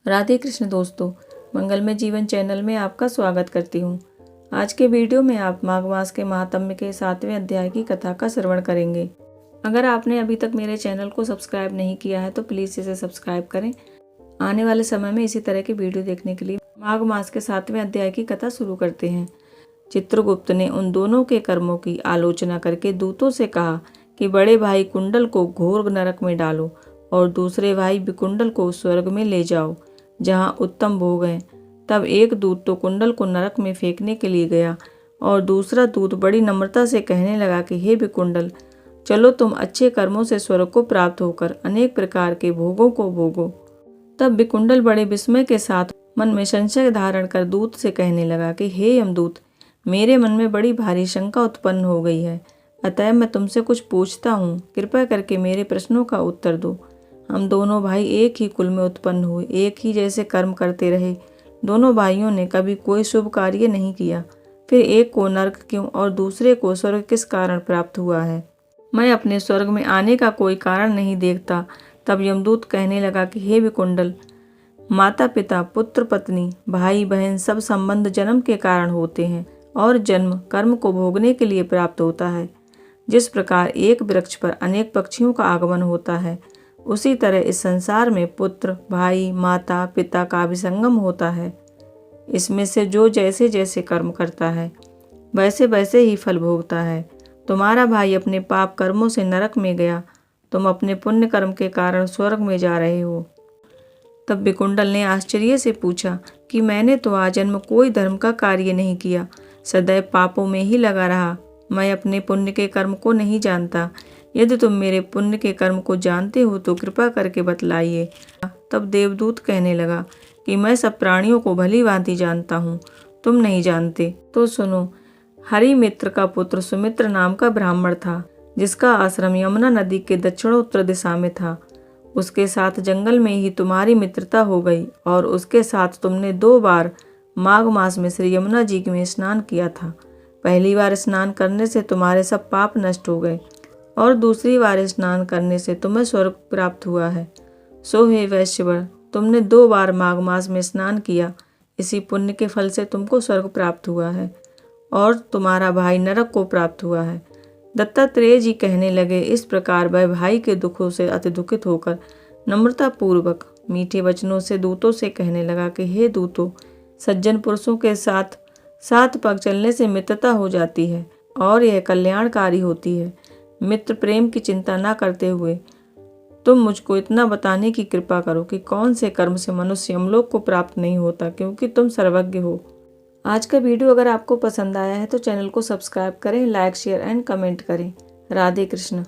राधे कृष्ण दोस्तों, मंगलमय जीवन चैनल में आपका स्वागत करती हूँ। आज के वीडियो में आप माघ मास के महात्म्य के 7वें अध्याय की कथा का श्रवण करेंगे। अगर आपने अभी तक मेरे चैनल को सब्सक्राइब नहीं किया है तो प्लीज़ इसे सब्सक्राइब करें। आने वाले समय में इसी तरह की वीडियो देखने के लिए माघ मास के 7वें अध्याय की कथा शुरू करते हैं। चित्रगुप्त ने उन दोनों के कर्मों की आलोचना करके दूतों से कहा कि बड़े भाई कुंडल को घोर नरक में डालो और दूसरे भाई विकुंडल को स्वर्ग में ले जाओ, जहाँ उत्तम भोग हैं। तब एक दूत तो कुंडल को नरक में फेंकने के लिए गया और दूसरा दूत बड़ी नम्रता से कहने लगा कि हे विकुंडल, चलो तुम अच्छे कर्मों से स्वर्ग को प्राप्त होकर अनेक प्रकार के भोगों को भोगो। तब विकुंडल बड़े विस्मय के साथ मन में संशय धारण कर दूत से कहने लगा कि हे यमदूत, मेरे मन में बड़ी भारी शंका उत्पन्न हो गई है, अतः मैं तुमसे कुछ पूछता हूँ, कृपया करके मेरे प्रश्नों का उत्तर दो। हम दोनों भाई एक ही कुल में उत्पन्न हुए, एक ही जैसे कर्म करते रहे। दोनों भाइयों ने कभी कोई शुभ कार्य नहीं किया, फिर एक को नरक क्यों और दूसरे को स्वर्ग किस कारण प्राप्त हुआ है? मैं अपने स्वर्ग में आने का कोई कारण नहीं देखता। तब यमदूत कहने लगा कि हे विकुंडल, माता पिता, पुत्र पत्नी, भाई बहन सब संबंध जन्म के कारण होते हैं और जन्म कर्म को भोगने के लिए प्राप्त होता है। जिस प्रकार एक वृक्ष पर अनेक पक्षियों का आगमन होता है, उसी तरह इस संसार में पुत्र, भाई, माता, पिता का भी संगम होता है। इसमें से जो जैसे जैसे कर्म करता है वैसे वैसे ही फल भोगता है। तुम्हारा भाई अपने पाप कर्मों से नरक में गया, तुम अपने पुण्य कर्म के कारण स्वर्ग में जा रहे हो। तब विकुंडल ने आश्चर्य से पूछा कि मैंने तो आजन्म कोई धर्म का कार्य नहीं किया, सदैव पापों में ही लगा रहा। मैं अपने पुण्य के कर्म को नहीं जानता। यदि तुम मेरे पुण्य के कर्म को जानते हो तो कृपा करके बतलाइए। तब देवदूत कहने लगा कि मैं सब प्राणियों को भली भांति जानता हूँ, तुम नहीं जानते तो सुनो। हरिमित्र का पुत्र सुमित्र नाम का ब्राह्मण था, जिसका आश्रम यमुना नदी के दक्षिणोत्तर दिशा में था। उसके साथ जंगल में ही तुम्हारी मित्रता हो गई और उसके साथ तुमने 2 बार माघ मास में श्री यमुना जी में स्नान किया था। पहली बार स्नान करने से तुम्हारे सब पाप नष्ट हो गए और दूसरी बार स्नान करने से तुम्हें स्वर्ग प्राप्त हुआ है। सो हे वैश्यवर, तुमने 2 बार माघ मास में स्नान किया, इसी पुण्य के फल से तुमको स्वर्ग प्राप्त हुआ है और तुम्हारा भाई नरक को प्राप्त हुआ है। दत्तात्रेय जी कहने लगे। इस प्रकार वह भाई के दुखों से अति दुखित होकर नम्रता पूर्वक मीठे वचनों से दूतों से कहने लगा कि हे दूतों, सज्जन पुरुषों के साथ 7 पग चलने से मित्रता हो जाती है और यह कल्याणकारी होती है। मित्र प्रेम की चिंता न करते हुए तुम मुझको इतना बताने की कृपा करो कि कौन से कर्म से मनुष्य यमलोक को प्राप्त नहीं होता, क्योंकि तुम सर्वज्ञ हो। आज का वीडियो अगर आपको पसंद आया है तो चैनल को सब्सक्राइब करें, लाइक, शेयर एंड कमेंट करें। राधे कृष्ण।